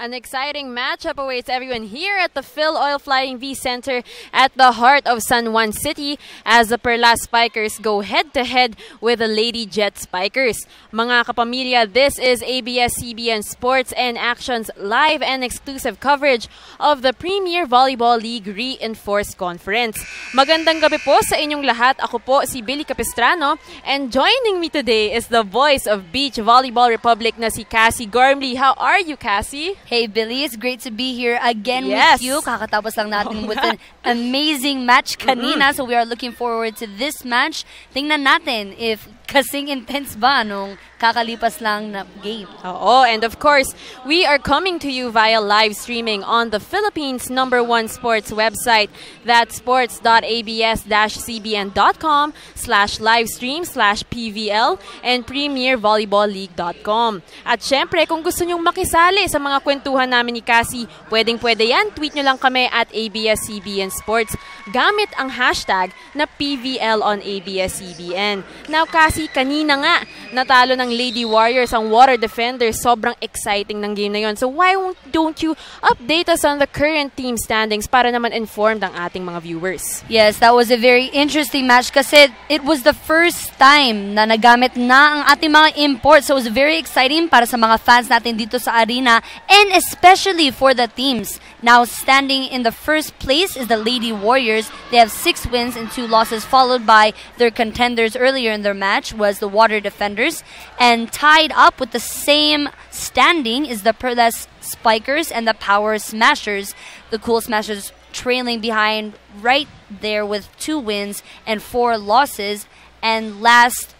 An exciting matchup awaits everyone here at the Phil Oil Flying V Center at the heart of San Juan City as the Perlas Spikers go head-to-head with the Lady Jet Spikers. Mga kapamilya, this is ABS-CBN Sports and Action's live and exclusive coverage of the Premier Volleyball League Reinforced Conference. Magandang gabi po sa inyong lahat. Ako po si Billy Capistrano, and joining me today is the voice of Beach Volleyball Republic na si Cassie Gormley. How are you, Cassie? Hey Billy, it's great to be here again with you. Kakatapos lang natin with an amazing match kanina, so we are looking forward to this match. Tingnan natin if kasing intense ba nung kakalipas lang na game. Oh, and of course, we are coming to you via live streaming on the Philippines' #1 sports website. That's sports.abs-cbn.com/livestream/PVL and premiervolleyballleague.com. At syempre, kung gusto nyong makisali sa mga kwentuhan namin ni Cassie, pwedeng-pwede yan. Tweet nyo lang kami at ABS-CBN Sports gamit ang hashtag na PVL on ABS-CBN. Now, Cassie, kanina nga, natalo ng Lady Warriors ang Water Defenders. Sobrang exciting ng game na yon. So why don't you update us on the current team standings para naman informed ang ating mga viewers? Yes, that was a very interesting match kasi it was the first time na nagamit na ang ating mga imports. So it was very exciting para sa mga fans natin dito sa arena and especially for the teams. Now standing in the first place is the Lady Warriors. They have 6 wins and 2 losses, followed by their contenders earlier in their match was the Water Defenders. And tied up with the same standing is the Perlas Spikers and the Power Smashers. The Cool Smashers trailing behind right there with 2 wins and 4 losses. And last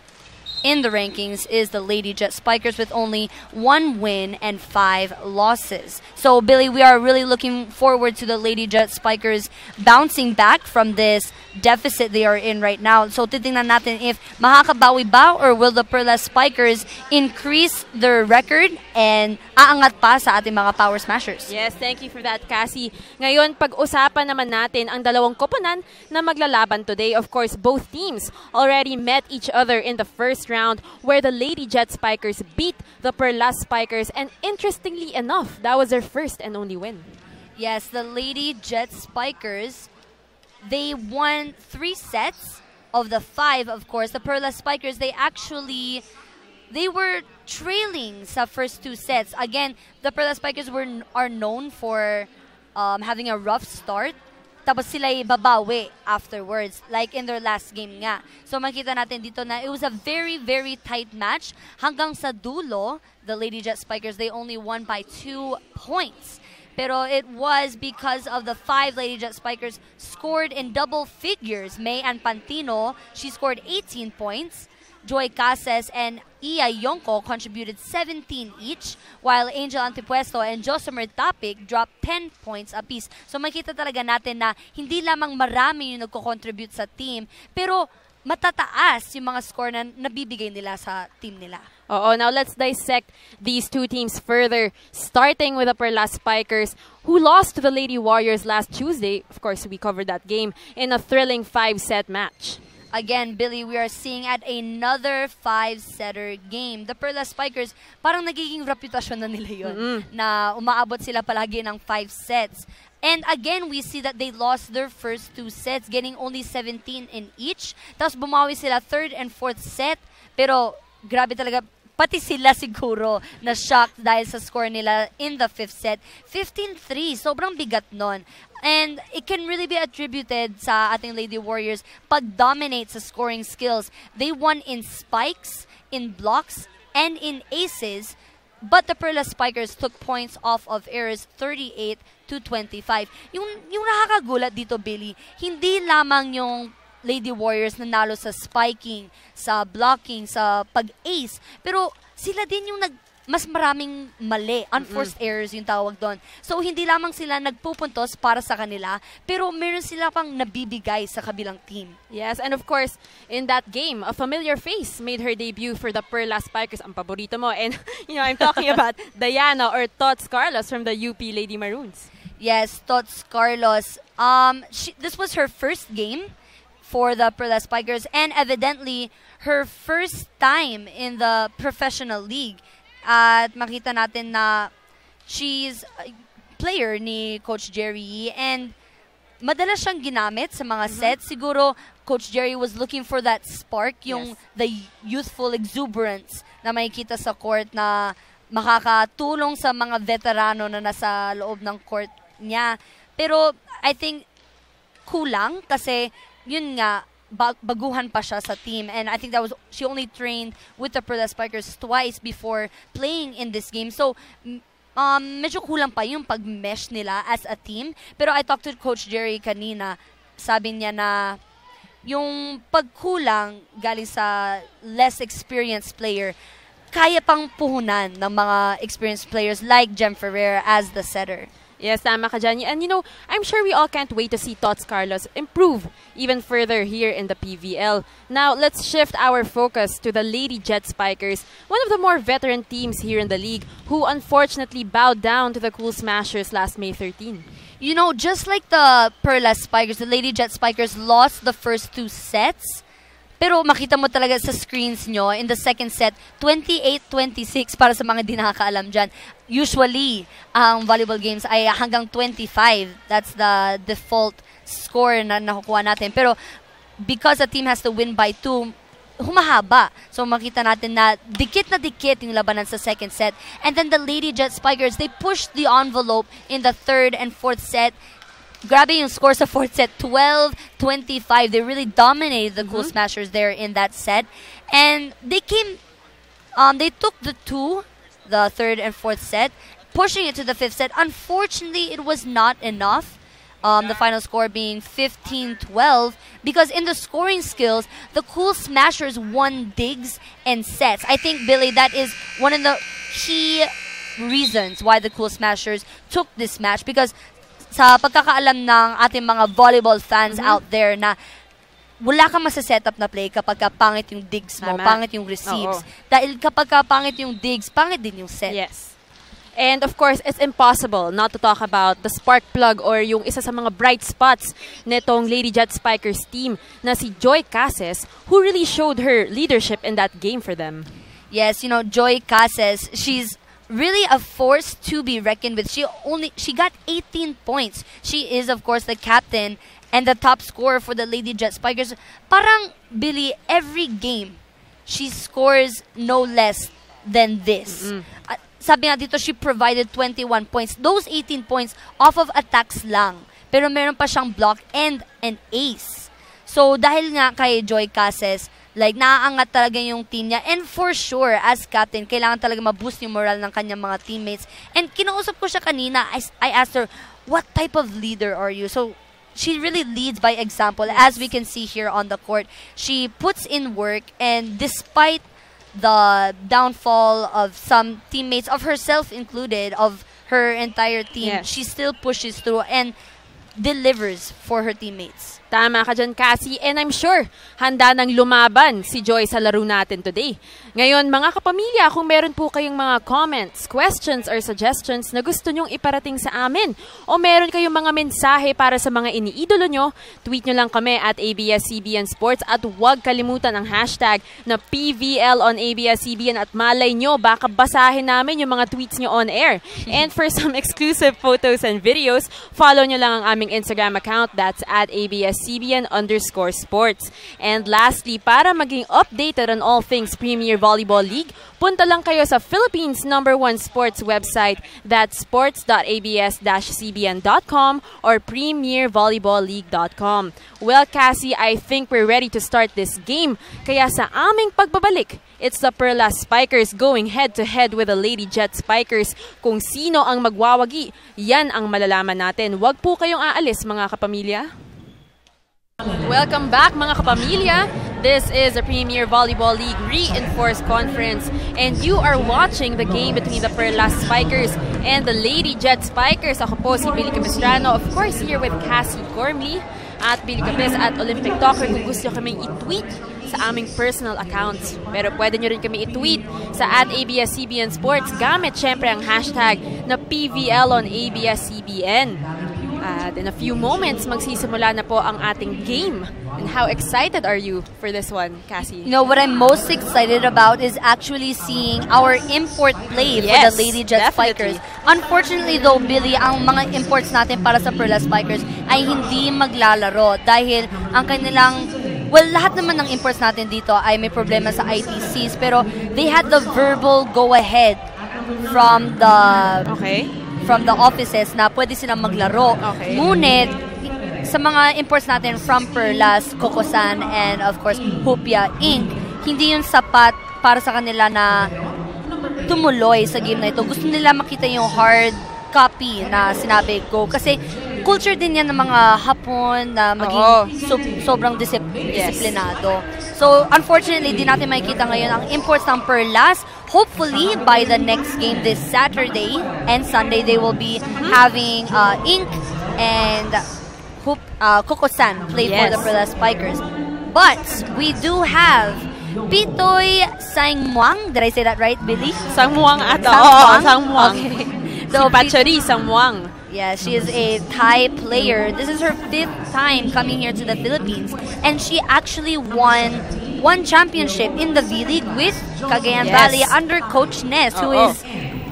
in the rankings is the Lady Jet Spikers with only 1 win and 5 losses. So, Billy, we are really looking forward to the Lady Jet Spikers bouncing back from this deficit they are in right now. So, titingnan natin if makakabawi ba or will the Perlas Spikers increase their record and aangat pa sa ating mga Power Smashers. Yes, thank you for that, Cassie. Ngayon, pag-usapan naman natin ang dalawang koponan na maglalaban today. Of course, both teams already met each other in the first round where the Lady Jet Spikers beat the Perlas Spikers, and interestingly enough, that was their first and only win. Yes, the Lady Jet Spikers, they won 3 sets of the 5, of course. The Perlas Spikers, they were trailing sa first 2 sets. Again, the Perlas Spikers are known for having a rough start. Tapos sila'y babawi afterwards, like in their last game nga. So makita natin dito na it was a very, very tight match. Hanggang sa dulo, the Lady Jet Spikers, they only won by 2 points. Pero it was because of the 5 Lady Jet Spikers scored in double figures. May Ann Pantino, she scored 18 points. Joy Cases and Iya Yonko contributed 17 each, while Angel Antipuesto and Josemer Tapik dropped 10 points apiece. So makita talaga natin na hindi lamang marami yung nagko-contribute sa team, pero matataas yung mga score na nabibigay nila sa team nila. Oo, now let's dissect these two teams further, starting with the Perlas Spikers, who lost to the Lady Warriors last Tuesday. Of course, we covered that game in a thrilling 5-set match. Again, Billy, we are seeing at another 5-setter game. The Perlas Spikers, parang nagiging reputasyon na nila yun, na umaabot sila palagi ng 5 sets. And again, we see that they lost their first 2 sets, getting only 17 in each. Tapos bumawi sila 3rd and 4th set. Pero grabe talaga, pati sila siguro na shocked dahil sa score nila in the 5th set. 15-3, sobrang bigat nun. And it can really be attributed sa ating Lady Warriors pag-dominate sa scoring skills. They won in spikes, in blocks, and in aces. But the Perlas Spikers took points off of errors 38-25. Yung nakakagulat dito, Billy, hindi lamang yung Lady Warriors nanalo sa spiking, sa blocking, sa pag-ace. Pero sila din yung mas maraming mali, unforced errors yung tawag doon. So hindi lamang sila nagpupuntos para sa kanila, pero meron sila pang nabibigay sa kabilang team. Yes, and of course, in that game, a familiar face made her debut for the Perlas Spikers, ang paborito mo. And you know, I'm talking about Diana or Tots Carlos from the UP Lady Maroons. Yes, Tots Carlos. This was her first game for the Perlas Spikers and evidently her first time in the professional league. At makita natin na she's a player ni Coach Jerry and madalas siyang ginamit sa mga sets. Siguro Coach Jerry was looking for that spark, yung the youthful exuberance na makikita sa court na makakatulong sa mga veterano na nasa loob ng court niya. Pero I think kulang kasi yun nga, baguhan pa siya sa team, and I think that was she only trained with the Perlas Spikers twice before playing in this game. So medyo kulang pa yung pag-mesh nila as a team. Pero I talked to Coach Jerry kanina, sabi niya na yung pagkulang galing sa less experienced player, kaya pang puhunan ng mga experienced players like Jem Ferrer as the setter. Yes, tama ka dyan. And you know, I'm sure we all can't wait to see Tots Carlos improve even further here in the PVL. Now, let's shift our focus to the Lady Jet Spikers, one of the more veteran teams here in the league, who unfortunately bowed down to the Cool Smashers last May 13. You know, just like the Perlas Spikers, the Lady Jet Spikers lost the first 2 sets. Pero makita mo talaga sa screens nyo, in the second set, 28-26 para sa mga di nakakaalam dyan. Usually, ang volleyball games ay hanggang 25. That's the default score na nakukuha natin. Pero because a team has to win by 2, humahaba. So makita natin na dikit yung labanan sa second set. And then the Lady Jet Spikers, they pushed the envelope in the third and fourth set. Grabe yung score sa fourth set, 12-25. They really dominated the Cool Smashers there in that set. And they took the third and fourth set, pushing it to the fifth set. Unfortunately, it was not enough. The final score being 15-12, because in the scoring skills, the Cool Smashers won digs and sets. I think, Billy, that is one of the key reasons why the Cool Smashers took this match, because sa pagkakaalam ng ating mga volleyball fans out there na wala kang masa-setup na play kapag pangit yung digs mo, pangit yung receives. Dahil kapag pangit yung digs, pangit din yung set. Yes. And of course, it's impossible not to talk about the spark plug or yung isa sa mga bright spots nitong Lady Jet Spikers team na si Joy Cases, who really showed her leadership in that game for them. Yes, you know, Joy Cases, she's really a force to be reckoned with. She got 18 points. She is, of course, the captain and the top scorer for the Lady Jet Spikers. Parang, Billy, every game, she scores no less than this. Sabi nga dito, she provided 21 points. Those 18 points off of attacks lang. Pero meron pa siyang block and an ace. So, dahil nga kay Joy Cases, like, naaangat talaga yung team niya. And for sure, as captain, kailangan talaga ma-boost yung moral ng kanyang mga teammates. And kinausap ko siya kanina. I asked her, what type of leader are you? So, she really leads by example. As we can see here on the court, she puts in work, and despite the downfall of some teammates, of herself included, of her entire team, she still pushes through and delivers for her teammates. Tama ka dyan, Cassie. And I'm sure, handa nang lumaban si Joy sa laro natin today. Ngayon, mga kapamilya, kung meron po kayong mga comments, questions, or suggestions na gusto nyong iparating sa amin, o meron kayong mga mensahe para sa mga iniidolo nyo, tweet nyo lang kami at ABS-CBN Sports, at huwag kalimutan ang hashtag na PVL on ABS-CBN, at malay nyo, baka basahin namin yung mga tweets nyo on air. And for some exclusive photos and videos, follow nyo lang ang aming Instagram account, that's at ABS-CBN_sports. And lastly, para maging updated on all things Premier Volleyball League, punta lang kayo sa Philippines' #1 sports website, that's sports.abs-cbn.com or premiervolleyballleague.com. Well, Cassie, I think we're ready to start this game. Kaya sa aming pagbabalik, it's the Perlas Spikers going head-to-head with the Lady Jet Spikers. Kung sino ang magwawagi, yan ang malalaman natin. Huwag po kayong aalis, mga kapamilya. Welcome back, mga kapamilya. This is the Premier Volleyball League Reinforced Conference, and you are watching the game between the Perlas Spikers and the Lady Jet Spikers. Ako po si Billy Capistrano, of course here with Cassie Gormley at Billy Capis at Olympic Talker. Kung gusto nyo kaming i-tweet sa aming personal accounts, pero pwede nyo rin kami i-tweet sa at ABS-CBN Sports gamit syempre ang hashtag na PVL on ABS-CBN. At in a few moments, magsisimula na po ang ating game. And how excited are you for this one, Cassie? You know, what I'm most excited about is actually seeing our import play for the Lady Jet Spikers. Unfortunately though, Billy, ang mga imports natin para sa Perlas Spikers ay hindi maglalaro dahil ang kanilang, well, lahat naman ng imports natin dito ay may problema sa ITCs, pero they had the verbal go-ahead from the offices na pwede silang maglaro. Ngunit, sa mga imports natin from Perlas, Kokosan, and of course, Hupia Inc., hindi yun sapat para sa kanila na tumuloy sa game na ito. Gusto nila makita yung hard copy na sinabi go. Kasi culture din yan ng mga Hapon na maging sobrang disiplinado. So, unfortunately, di natin makikita ngayon ang imports ng Perlas. Hopefully, by the next game this Saturday and Sunday, they will be having Inc. and Kokosan play for the Perlas Spikers. But, we do have Pitoy Sangmuang. Did I say that right, Billy? Sangmuang ata. Sangmuang. Okay. So, Pachari Sangmuang. Yeah, she is a Thai player. This is her 5th time coming here to the Philippines. And she actually won one championship in the V-League with Cagayan Valley under Coach Ness, who is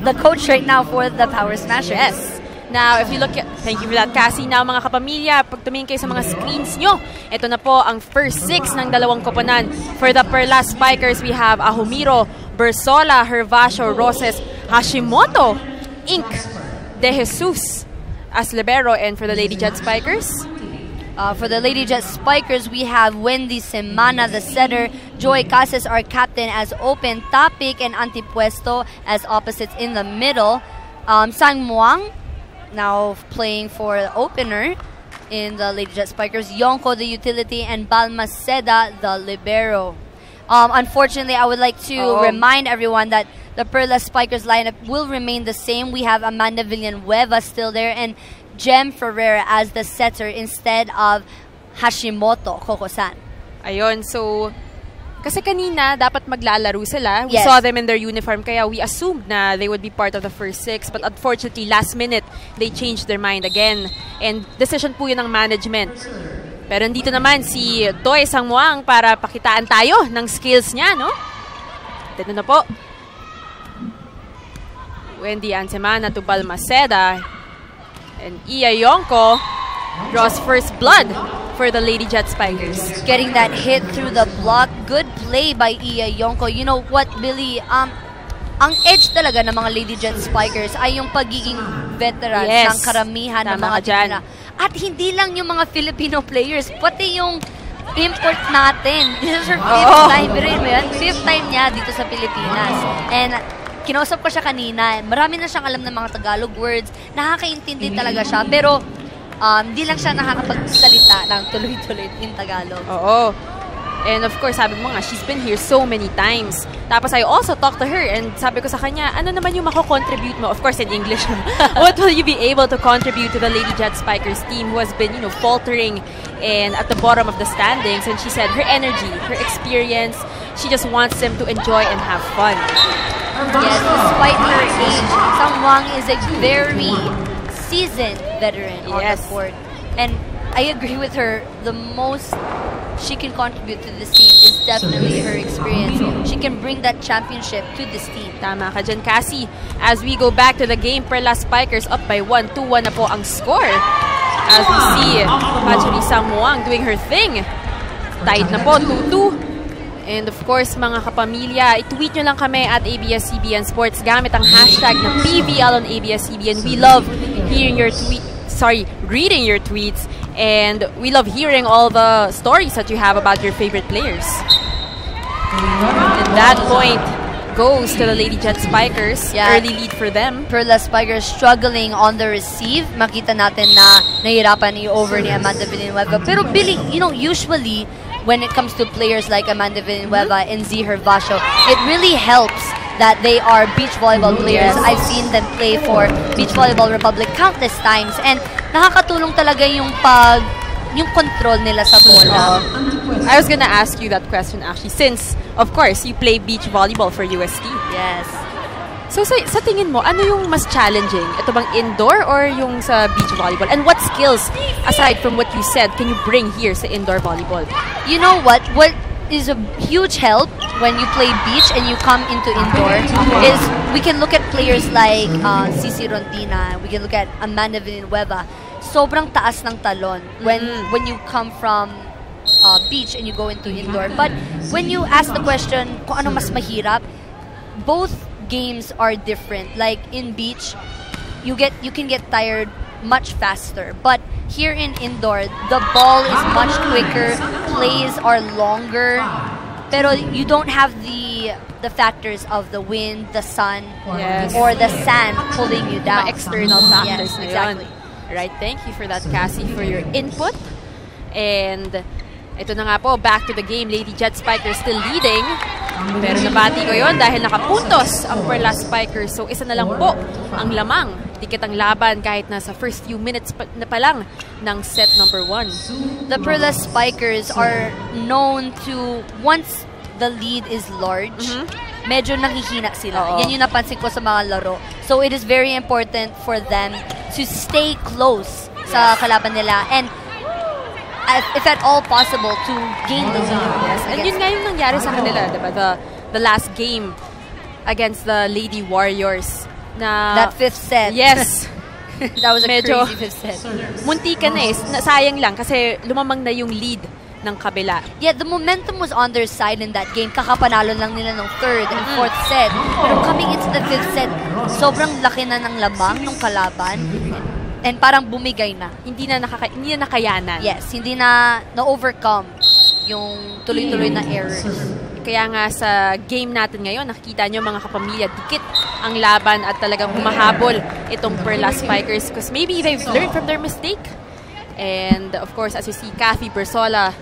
the coach right now for the Power Smashers. Yes. Now, if you look at, thank you for that, Cassie. Now, mga kapamilya, pag tumingin kayo sa mga screens nyo, ito na po ang first 6 ng dalawang koponan. For the Perlas Spikers, we have Ahumiro, Bersola, Hervasio, Roses, Hashimoto, Inc., De Jesus as libero, and for the Lady Jet Spikers? For the Lady Jet Spikers, we have Wendy Semana, the setter, Joy Casas, our captain, as open, Topic and Antipuesto as opposites in the middle. Sang Muang, now playing for the opener in the Lady Jet Spikers, Yonko, the utility, and Balmaceda, the libero. Unfortunately, I would like to remind everyone that the Perlas Spikers lineup will remain the same. We have Amanda Villanueva still there and Jem Ferreira as the setter instead of Hashimoto Kokosan. Ayun, so kasi kanina dapat maglalaro sila. We saw them in their uniform, kaya we assumed na they would be part of the first 6. But unfortunately, last minute, they changed their mind again. And decision po yun ng management. Pero dito naman si Toy Sangmuang para pakitaan tayo ng skills niya, no? Dito na po. Wendy Ansemana to Balmaceda. And Iya Yonko draws first blood for the Lady Jet Spikers. Getting that hit through the block. Good play by Iya Yonko. You know what, Billy? Ang edge talaga ng mga Lady Jet Spikers ay yung pagiging veteran ng karamihan ng mga dyan. At hindi lang yung mga Filipino players, pati yung import natin. This is her 5th time. 5th time niya dito sa Pilipinas. And kinausap ko siya kanina. Marami na siyang alam ng mga Tagalog words. Nakakaintindi talaga siya. Pero hindi lang siya nakakapagsalita ng tuloy-tuloy in Tagalog. And of course, sabi mo nga, she's been here so many times. Tapos I also talked to her and sabi ko sa kanya, ano naman yung mako-contribute mo? Of course, in English. What will you be able to contribute to the Lady Jet Spikers team who has been, you know, faltering and at the bottom of the standings? And she said her energy, her experience, she just wants them to enjoy and have fun. Yes, despite her age, Sang Wang is a very seasoned veteran on the court. And I agree with her, the most she can contribute to this team is definitely her experience. She can bring that championship to this team. Tama ka dyan, Cassie. As we go back to the game, Perlas Spikers up by 1. 2-1 na po ang score. As we see Pachari Samuang doing her thing. Tied na po, 2-2. And of course, mga kapamilya, i-tweet nyo lang kami at ABS-CBN Sports gamit ang hashtag na PVL on ABS-CBN. We love hearing your reading your tweets. And we love hearing all the stories that you have about your favorite players. And that point goes to the Lady Jet Spikers. Early lead for them. Perlas Spikers struggling on the receive. Makita natin na nahirapan i-over ni Amanda Villanueva. Pero Billy, you know, usually when it comes to players like Amanda Villanueva and Z Hervasio, it really helps that they are beach volleyball players. I've seen them play for Beach Volleyball Republic countless times, and nakakatulong talaga yung control nila sa bola. I was gonna ask you that question actually, since of course you play beach volleyball for UST. Yes. So sa tingin mo, ano yung mas challenging? Ito bang indoor or yung sa beach volleyball? And what skills, aside from what you said, can you bring here sa indoor volleyball? You know what? What is a huge help when you play beach and you come into indoor is we can look at players like Cici Rondina, we can look at Amanda Villanueva. Sobrang taas ng talon when you come from beach and you go into indoor. But when you ask the question kung ano mas mahirap, both games are different. Like in beach, you can get tired much faster. But here in indoor, the ball is much quicker, plays are longer, pero you don't have the factors of the wind, the sun, or the sand pulling you down. Mga external factors. Yes, exactly. Right, thank you for that, Cassie, for your input. And ito na nga po, back to the game. Lady Jet Spikers still leading. Pero nabati ko yon dahil nakapuntos ang Perlas Spikers. So isa na lang po ang lamang. Dikit ang laban kahit nasa first few minutes pa lang ng set number 1. The Perlas Spikers are known to, once the lead is large, medyo nangihina sila. Yan yung napansin ko sa mga laro. So it is very important for them to stay close sa kalaban nila and if at all possible to gain the lead. Yes. And yun nga yung nangyari sa kanila, diba? The last game against the Lady Warriors. That fifth set. Yes. That was a medyo crazy fifth set. Munti ka na eh. Sayang lang kasi lumamang na yung lead ng kabila. Yeah, the momentum was on their side in that game. Kakapanalo lang nila ng third and fourth set. Pero coming into the fifth set, sobrang laki na ng lamang ng kalaban. And parang bumigay na. Hindi na nakayanan. Yes, hindi na na-overcome yung tuloy-tuloy na errors. Kaya nga sa game natin ngayon, nakikita nyo mga kapamilya, dikit ang laban at talagang humahabol itong Perlas Spikers because maybe they've learned from their mistake. And of course, as you see, Kathy Bersola,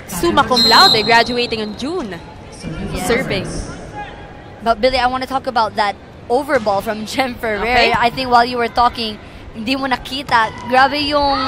summa cum laude, graduating in June, serving. But Billy, I want to talk about that overball from Jem Ferrer. Okay. I think while you were talking, hindi mo nakita. Grabe yung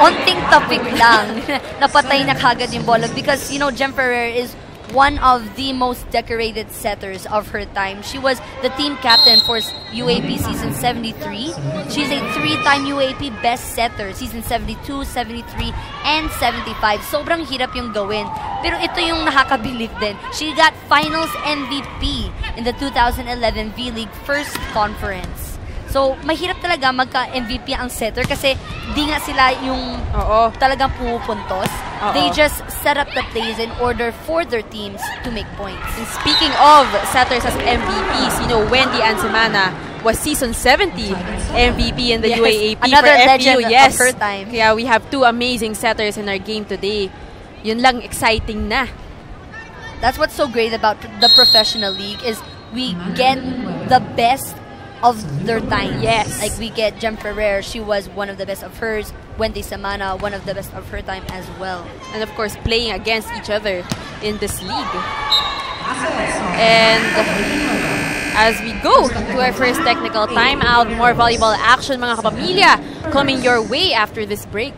onting tapik lang. Napatay na kagad yung bola. Because, you know, Jem Ferrer is one of the most decorated setters of her time. She was the team captain for UAP season 73. She's a 3-time UAP best setter, season 72, 73, and 75. Sobrang hirap yung gawin. Pero ito yung nakakabilib din. She got finals MVP in the 2011 V-League First Conference. So, mahirap talaga magka-MVP ang setter kasi di nga sila yung talagang pumupuntos. They just set up the plays in order for their teams to make points. And speaking of setters as MVPs, you know, Wendy Ansemana was season 70 MVP in the UAAP Another for legend FU. Yes. of her time. Kaya we have two amazing setters in our game today. Yun lang, exciting na. That's what's so great about the professional league is we get the best of their time. Yes. Like we get Jem Ferrer, she was one of the best of hers. Wendy Samana, one of the best of her time as well. And of course, playing against each other in this league. And as we go to our first technical timeout, more volleyball action mga kapamilya coming your way after this break.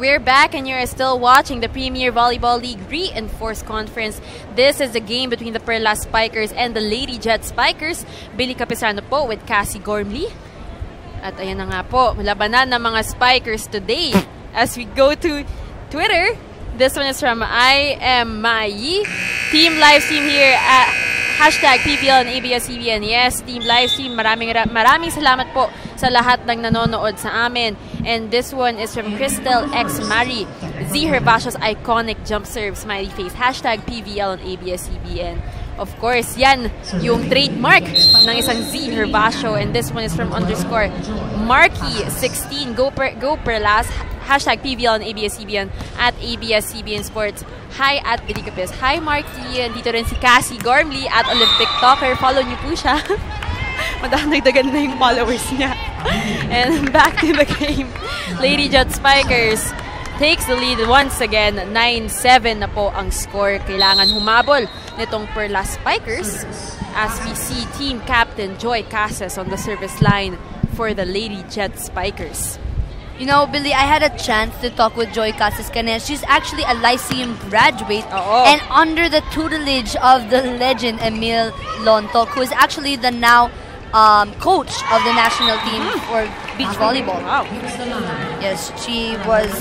We're back and you're still watching the Premier Volleyball League Reinforced Conference. This is the game between the Perlas Spikers and the Lady Jet Spikers. Billy Capisano po with Cassie Gormley. At ayan na nga po, labanan ng mga Spikers today. As we go to Twitter, this one is from I Am Mai. Team live stream here at hashtag PVL and ABS-CBN. Yes, team live stream. Maraming salamat po sa lahat ng nanonood sa amin. And this one is from Crystal X Mari. Z Herbasio's iconic jump serve, smiley face. Hashtag PVL and ABS-CBN. Of course, yan yung trademark ng isang Z Herbasio. And this one is from _ Marky16. Go Perlas. Hashtag PVL and ABS-CBN at ABS-CBN Sports. Hi at Billy Capis. Hi Marky. Dito rin si Cassie Gormley at Olympic Talker. Follow niyo po siya. Madagdagan na yung followers niya. And back to the game. Lady Jet Spikers takes the lead once again. 9-7 na po ang score. Kailangan humabol nitong Perlas Spikers as we see team captain Joy Casas on the service line for the Lady Jet Spikers. You know, Billy, I had a chance to talk with Joy Casas-Canes. She's actually a Lyceum graduate and under the tutelage of the legend Emil Lontok, who is actually the now coach of the national team for beach volleyball. Wow. Yes, she was...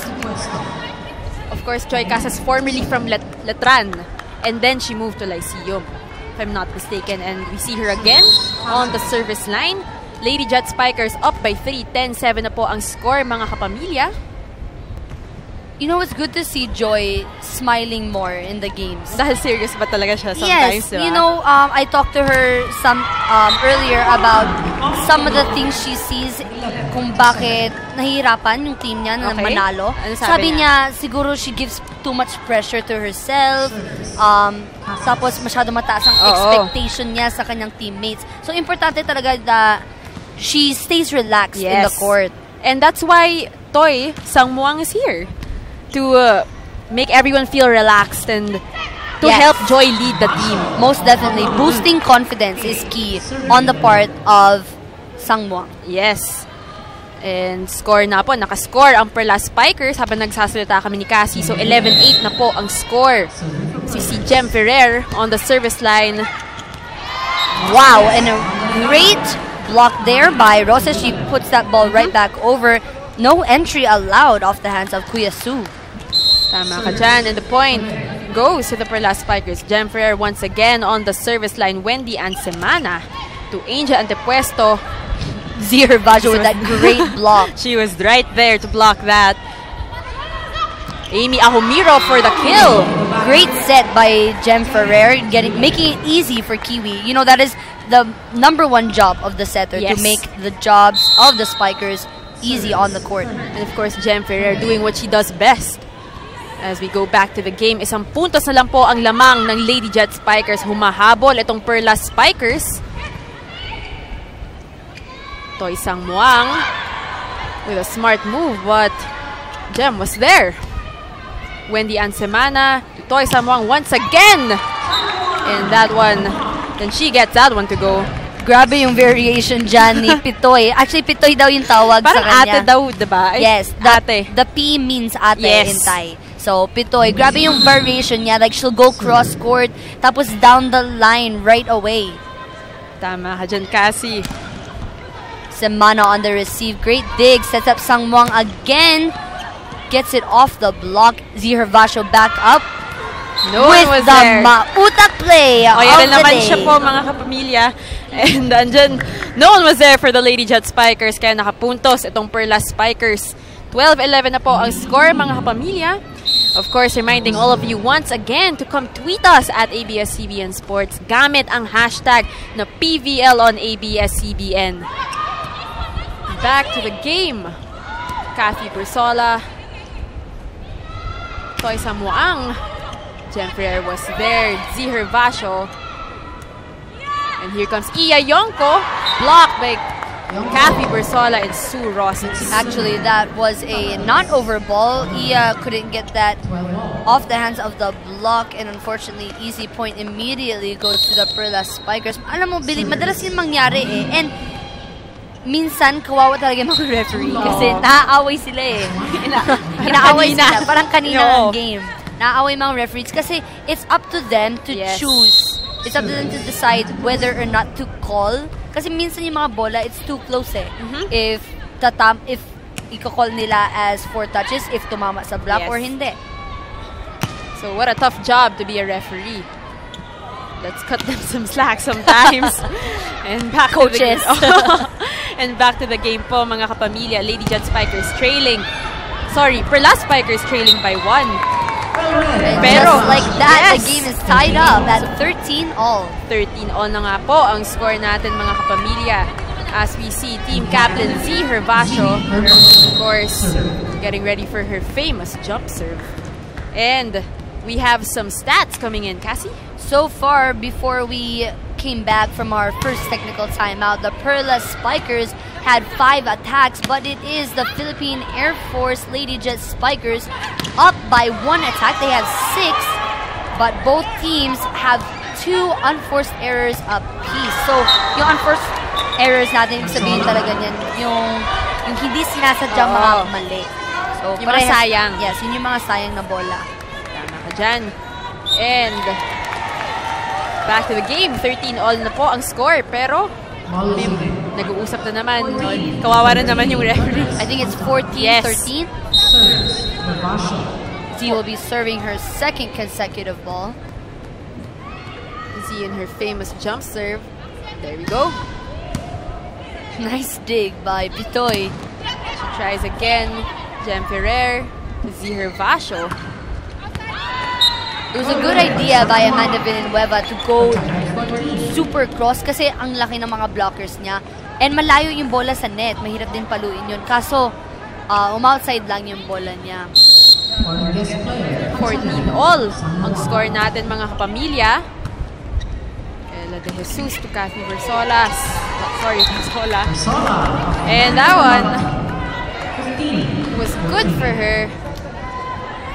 Of course, Joy Casas, formerly from Letran, and then she moved to Lyceum, if I'm not mistaken. And we see her again on the service line. Lady Jet Spikers up by 3, 10-7 na po ang score, mga kapamilya. You know, it's good to see Joy smiling more in the games. Dahil serious ba talaga siya sometimes? Yes, you know, I talked to her earlier about some of the things she sees kung bakit nahihirapan yung team niya na manalo. Ano sabi niya, siguro she gives too much pressure to herself. Tapos masyado mataas ang expectation niya sa kanyang teammates. So, importante talaga na she stays relaxed in the court. And that's why Toy Sangmuang is here. To make everyone feel relaxed and to help Joy lead the team. Most definitely. Boosting confidence is key on the part of Sangmuang. Yes. And score na po. Nakascore ang Perlas Spikers habang nagsasalita kami ni Cassie. So 11-8 na po ang score. So si Jem Ferrer on the service line. Wow. And a great block there by Rosa. She puts that ball right back over. No entry allowed off the hands of Kuya Su. Tama ka dyan. And the point goes to the Perlas Spikers. Jem Ferrer once again on the service line. Wendy Ansemana to Angel Antepuesto. Zihar Bajo with that great block. She was right there to block that. Amy Ahumiro for the kill. Great set by Jem Ferrer, making it easy for Kiwi. You know, that is the #1 job of the setter, to make the jobs of the Spikers easy on the court. And of course, Jem Ferrer doing what she does best. As we go back to the game, 1 puntos na lang po ang lamang ng Lady Jet Spikers. Humahabol itong Perlas Spikers. Toy Sangmuang with a smart move, but Jem was there. Wendy Ansemana to Toy Sangmuang once again. And that one, then she gets that one to go. Grabe yung variation dyan ni Pitoy. Actually, Pitoy daw yung tawag parang sa kanya. Ate daw, diba? Yes. Ate. The P means ate in Thai. So, Pitoy, grabe yung variation niya. Like, she'll go cross-court, tapos down the line right away. Tama ka dyan, Cassie. Semana on the receive. Great dig. Sets up Sangmuang again. Gets it off the block. Zihar Vasho back up. No one was there. With the mautak play of yan the naman day. siya po, mga kapamilya. And andyan, no one was there for the Lady Jet Spikers. Kaya nakapuntos itong Perlas Spikers. 12-11 na po ang score, mga kapamilya. Of course, reminding all of you once again to come tweet us at ABS-CBN Sports gamit ang hashtag na PVL on ABS-CBN. Back to the game. Kathy Bursola. Toy Sangmuang. Jem Ferrer was there. Zihar Vasho. And here comes Iya Yonko. Blocked by Kathy Bursola and Sue Rosas. Actually, that was a not over ball. Iya couldn't get that off the hands of the block, and unfortunately, easy point immediately goes to the Perlas Spikers. Alam mo, Billy, madalas yun mangyari eh. And minsan, kawawa talaga yung mga referee kasi naaaway sila eh. Inaaway sila. Parang kanina ang game. Naaaway mga referees kasi it's up to them to choose. It's up to them to decide whether or not to call. Kasi minsan yung mga bola, it's too close eh. If i-call nila as 4 touches, if tumama sa block or hindi. So what a tough job to be a referee. Let's cut them some slack sometimes. And back coaches. And back to the game po, mga kapamilya. Lady Jet Spikers trailing. Sorry, Perlas Spikers trailing by 1. Pero just like that, the game is tied up at 13-all. 13-all na nga po ang score natin, mga kapamilya. As we see team captain Zihar Vasho, of course, getting ready for her famous jump serve. And we have some stats coming in, Cassie. So far, before we came back from our first technical timeout, the Perlas Spikers had 5 attacks, but it is the Philippine Air Force Lady Jet Spikers up by 1 attack. They have 6, but both teams have 2 unforced errors apiece. So, yung unforced errors natin, ibig sabihin talaga niyan, yung yung hindi sinasadya mga mali. So, yung mga sayang. Yes, yun yung mga sayang na bola. Tama ka dyan. And back to the game. 13-all na po ang score. Pero nag-uusap na naman. Kawawa na naman yung referee. I think it's 14-13. Z will be serving her second consecutive ball. Z in her famous jump serve. There we go. Nice dig by Bitoy. She tries again. Jem Ferrer. Z Hervasio. It was a good idea by Amanda Villanueva to go super cross kasi ang laki ng mga blockers niya. And malayo yung bola sa net. Mahirap din paluin yun. Kaso, outside lang yung bola niya. 14-all ang score natin mga kapamilya. Ella de Jesus to Kathy Versolas. Sorry, Versola. And that one was good for her.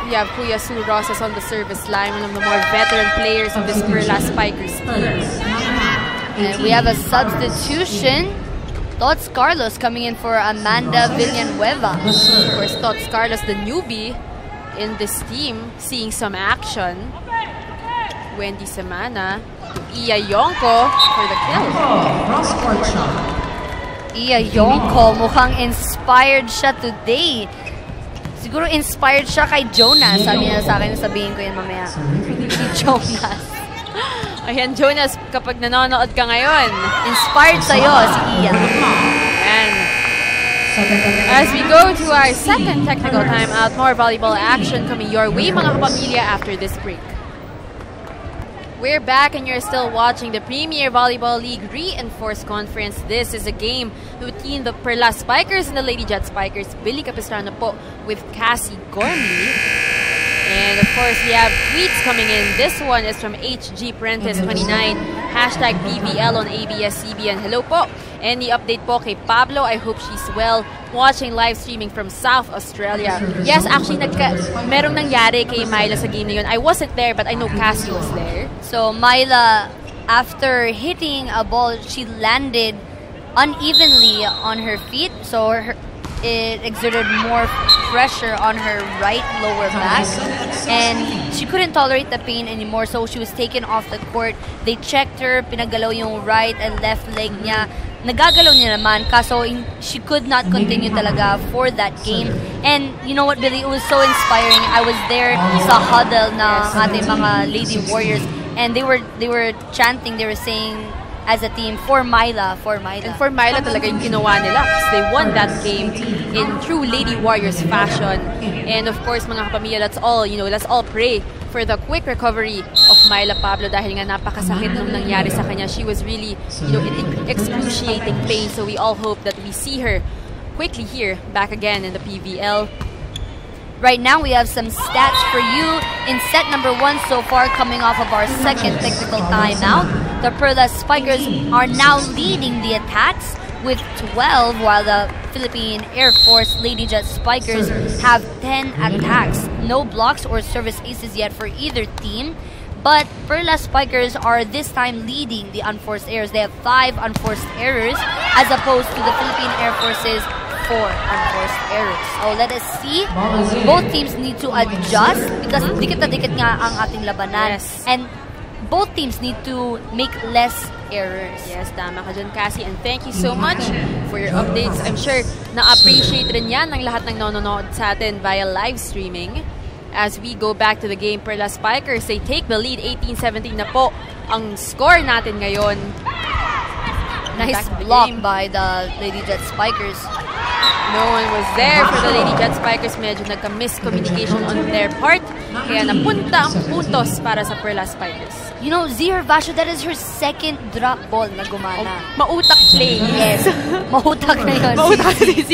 We have Kuya Sue Rosas on the service line, one of the more veteran players of this Perlas Spikers team. And we have a substitution. Tots Carlos coming in for Amanda Villanueva. Of course, Tots Carlos, the newbie in this team, seeing some action. Wendy Semana to Iya Yonko for the kill. Iya Yonko, mukhang inspired siya today. Siguro inspired siya kay Jonas. Sabi niya sa akin, sabihin ko yan mamaya. Si Jonas. Ayan, Jonas, kapag nanonood ka ngayon, inspired sa'yo si Iya. And as we go to our second technical timeout, more volleyball action coming your way, mga kapamilya, after this break. We're back and you're still watching the Premier Volleyball League Reinforced Conference. This is a game between the Perlas Spikers and the Lady Jet Spikers. Billy Capistrano po with Cassie Gormley. And of course, we have tweets coming in. This one is from HG Prentice29. Hashtag PVL on ABS-CBN. Hello po. Any update po kay Pablo? I hope she's well. Watching live streaming from South Australia. Yes, actually, merong nangyari kay Myla sa game na yun. I wasn't there, but I know Cassie was there. So, Myla, after hitting a ball, she landed unevenly on her feet. So, it exerted more pressure on her right lower back. And she couldn't tolerate the pain anymore. So, she was taken off the court. They checked her, pinagalaw yung right and left leg niya. Nagagalaw niya naman, kaso she could not continue talaga for that game. And you know what, Billy? It was so inspiring. I was there sa huddle ng ating mga Lady Warriors. And they were chanting, they were saying as a team, for Myla, for Myla. And for Myla talaga yung ginawa nila. Because they won that game in true Lady Warriors fashion. And of course, mga kapamilya, let's all pray for the quick recovery of Myla Pablo dahil nga napakasakit nung nangyari sa kanya. She was really, in excruciating pain. So we all hope that we see her quickly here, back again in the PVL. Right now, we have some stats for you in set number 1 so far, coming off of our second technical timeout. The Perlas Spikers are now leading the attacks with 12, while the Philippine Air Force Lady Jet Spikers have 10 attacks. No blocks or service aces yet for either team. But Perlas Spikers are this time leading the unforced errors. They have 5 unforced errors as opposed to the Philippine Air Force's 4 unforced errors. So let us see. Both teams need to adjust because dikit na dikit nga ang ating labanan. Yes. And both teams need to make less errors. Yes, tama ka dyan, Cassie. And thank you so much for your updates. I'm sure na-appreciate rin yan ng lahat ng nanonood sa atin via live streaming. As we go back to the game, Perlas Spikers, they take the lead. 18-17 na po ang score natin ngayon. Nice block by the Lady Jet Spikers. No one was there for the Lady Jet Spikers. Medyo nagka-miscommunication on their part. Kaya napunta ang puntos para sa Perlas Spikers. You know, Z Hervasio, that is her second drop ball na gumana. Mautak play. Yes. Mautak na yun. Mautak si Z.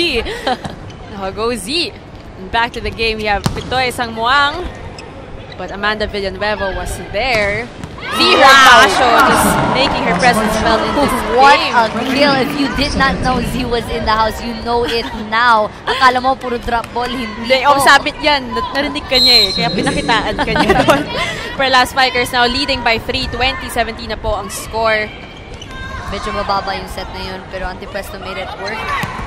Now go Z. And back to the game, we have Pitoy Sangmuang. But Amanda Villanueva was there. Z Hervasio just making her presence felt in this game. What a kill. If you did not know Z was in the house, you know it now. Akala mo puro drop ball, hindi po. Sabit yan. Narinig ka niya eh. Kaya pinakitaan ka niya. Perlas Spikers now leading by 3. 20-17 na po ang score. Medyo mababa yung set na yun, pero Antipuesto made it work.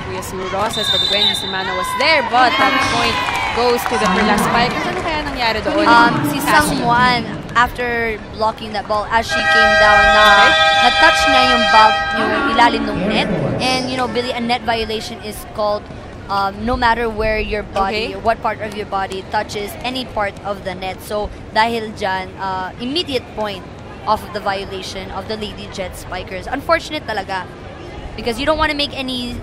Kuya Sue Rosas, but Wendy Simana was there, but that point goes to the Perlas Spikers. Ano kaya nangyari doon? Si Sang Juan, after blocking that ball, as she came down, na-touch niya yung ilalim ng net. And, you know, Billy, a net violation is called no matter where your body, what part of your body touches any part of the net. So, dahil dyan, immediate point of the violation of the Lady Jet Spikers. Unfortunate talaga. Because you don't want to make any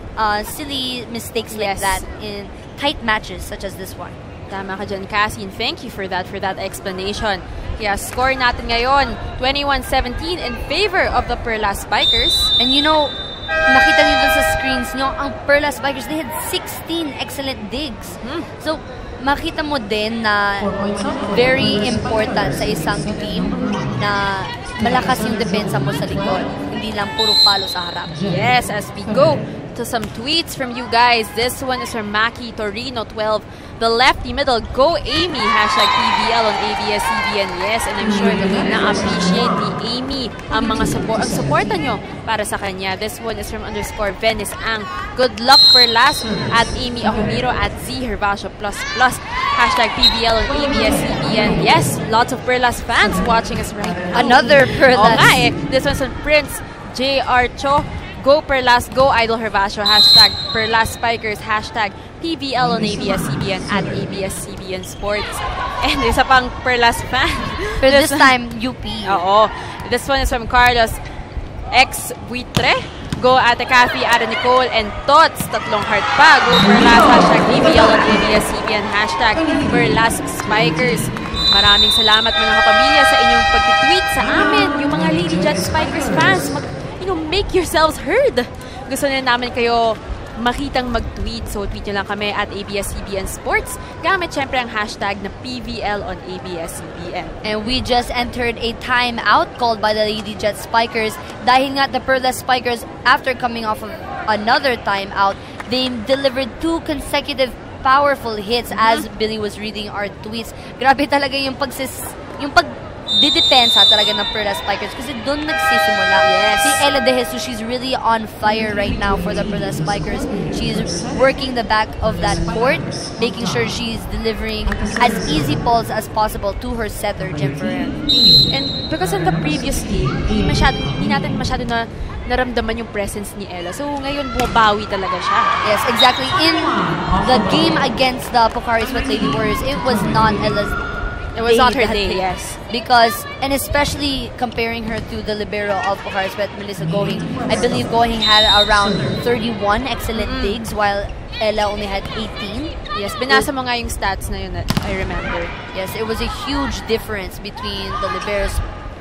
silly mistakes like that in tight matches such as this one. Tama ka dyan, Cassie, and thank you for that explanation. Kaya score natin ngayon, 21-17 in favor of the Perlas Spikers. And you know, nakita niyo dun sa screens nyo, ang Perlas Spikers, they had 16 excellent digs. So, makita mo din na very important sa isang team na malakas yung depensa mo sa likod. Hindi lang puro palo sa harap. Yes, as we go to some tweets from you guys. This one is from Maki Torino 12. The lefty middle, go Amy, hashtag PVL on ABS-CBN. Yes, and I'm sure na-appreciate ni Amy ang mga suporta nyo para sa kanya. This one is from _Venice Ang. Good luck Perlas at Amy Ahumiro at Z Hervasio ++. Hashtag PVL on ABS-CBN. Yes, lots of Perlas fans watching us right now. Another Perlas. Okay, this one's from Prince J.R. Cho. Go Perlas, go Idol Hervasio, hashtag Perlas Spikers, hashtag PVL on ABS-CBN at ABS-CBN Sports. And isa pang Perlas fan. But this time, UP. Oo. This one is from Carlos X Buitre. Go Ate Kathy, Ate Nicole, and Tots. Tatlong heart pa. Go Perlas, hashtag PVL on ABS-CBN, hashtag Perlas Spikers. Maraming salamat mga kapamilya sa inyong pag-tweet sa amin. Yung mga Lady Jet Spikers fans, make yourselves heard. Gusto na namin kayo makitang mag-tweet. So, tweet nyo lang kami at ABS-CBN Sports. Gamit syempre ang hashtag na PVL on ABS-CBN. And we just entered a timeout called by the Lady Jet Spikers. Dahil nga the Perlas Spikers, after coming off of another timeout, they delivered 2 consecutive powerful hits as Billy was reading our tweets. Grabe talaga yung didepensa talaga ng Perlas Spikers kasi doon nagsisimula. Yes. Si Ella De Jesus, she's really on fire right now for the Perlas Spikers. She's working the back of that court, making sure she's delivering as easy balls as possible to her setter, Jem Ferrer. And because in the previous game, hindi natin masyado na naramdaman yung presence ni Ella. So, ngayon bumabawi talaga siya. Yes, exactly. In the game against the Pocari Sweat Lady Warriors, it was not Ella's It was not her day, yes. Because, and especially comparing her to the libero of Pocari Sweat, Melissa Gohing, I believe Gohing had around 31 excellent digs, while Ella only had 18. Yes, binasa mo nga yung stats na yun, I remember. Yes, it was a huge difference between the liberos.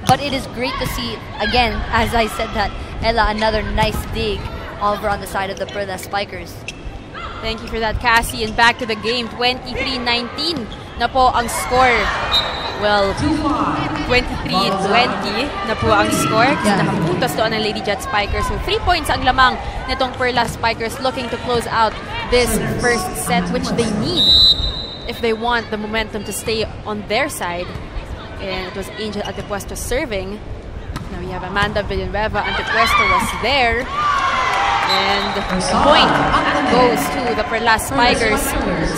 But it is great to see, again, as I said that, Ella, another nice dig over on the side of the Perlas Spikers. Thank you for that, Cassie. And back to the game, 23-19 na po ang score. Well, 23-20 na po ang score. Nakapuntos doon ang Lady Jet Spikers. So 3 points ang lamang nitong Perlas Spikers looking to close out this first set, which they need if they want the momentum to stay on their side. And it was Angel Antipuesto serving. Now we have Amanda Villanueva. Antipuesto was there. And point goes to the Perlas Spikers.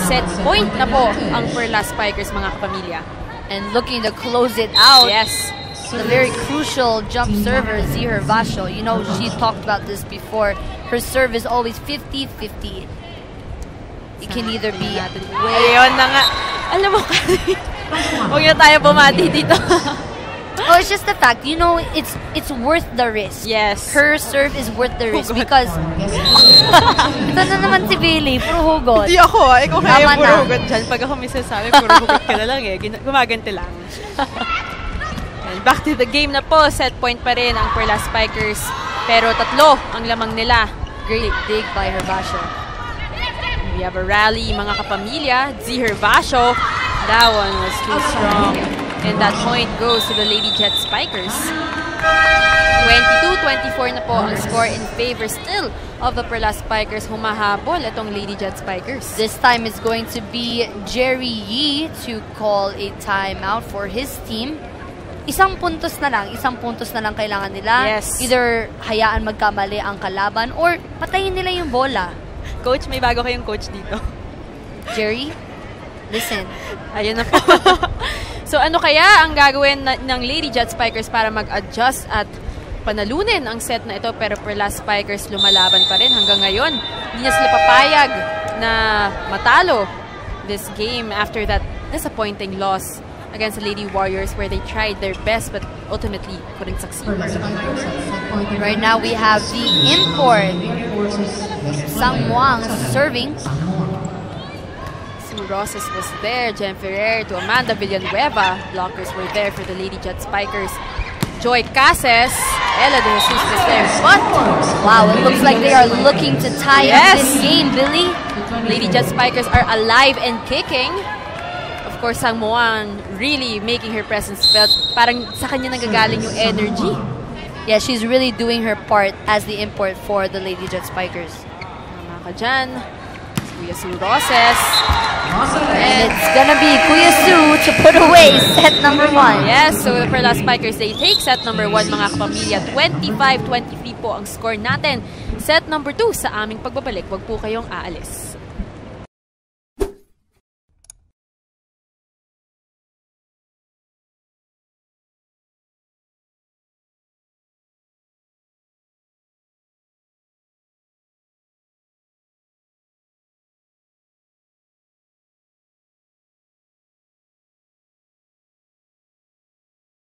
Set point na po ang Perlas Spikers, mga kapamilya. And looking to close it out. Yes. The very crucial jump server, Z Hervasio. You know, she talked about this before. Her serve is always 50-50. It can either be way... Ayun na nga. Alam mo kasi, huwag na tayo bumati dito. Oh, it's just the fact, you know, it's worth the risk. Yes. Her serve is worth the risk because ito na naman si Billy, puro hugot. Hindi ako, ikaw kaya puro hugot dyan. Pag ako misasabi, puro hugot ka na lang eh. Gumaganti lang. And back to the game na po. Set point pa rin ang Perlas Spikers. Pero 3 ang lamang nila. Great dig by Hervasio. We have a rally, mga kapamilya. Z Hervasio. That one was too strong. And that point goes to the Lady Jet Spikers. 22-24 na po ang score in favor still of the Perlas Spikers. Humahabol itong Lady Jet Spikers. This time it's going to be Jerry Yee to call a timeout for his team. isang puntos na lang kailangan nila. Yes. Either hayaan magkamali ang kalaban or patayin nila yung bola. Coach, may bago kayong coach dito. Jerry, listen. Ayun na po. So ano kaya ang gagawin ng Lady Jet Spikers para mag-adjust at panalunin ang set na ito? Pero Perlas Spikers lumalaban pa rin hanggang ngayon. Hindi na sila papayag na matalo this game after that disappointing loss against the Lady Warriors where they tried their best but ultimately couldn't succeed. Right now we have the import. Sang Wang serving. Sue Rosas was there, Jen Ferrer to Amanda Villanueva. Blockers were there for the Lady Jet Spikers. Joy Cases, Ella de Jesus was there. But, wow, it looks like they are looking to tie up this game, Billy. Lady Jet Spikers are alive and kicking. Of course, Sang Moan really making her presence felt. Parang sa kanya nagagaling yung energy. Yeah, she's really doing her part as the import for the Lady Jet Spikers. Tama ka dyan. Kuya Sue Roses. And it's gonna be Kuya Sue to put away set number 1. Yes, so the Perlas Spikers, they take set number 1 mga kapamilya. 25-23 po ang score natin. Set number 2 sa aming pagbabalik. Huwag po kayong aalis.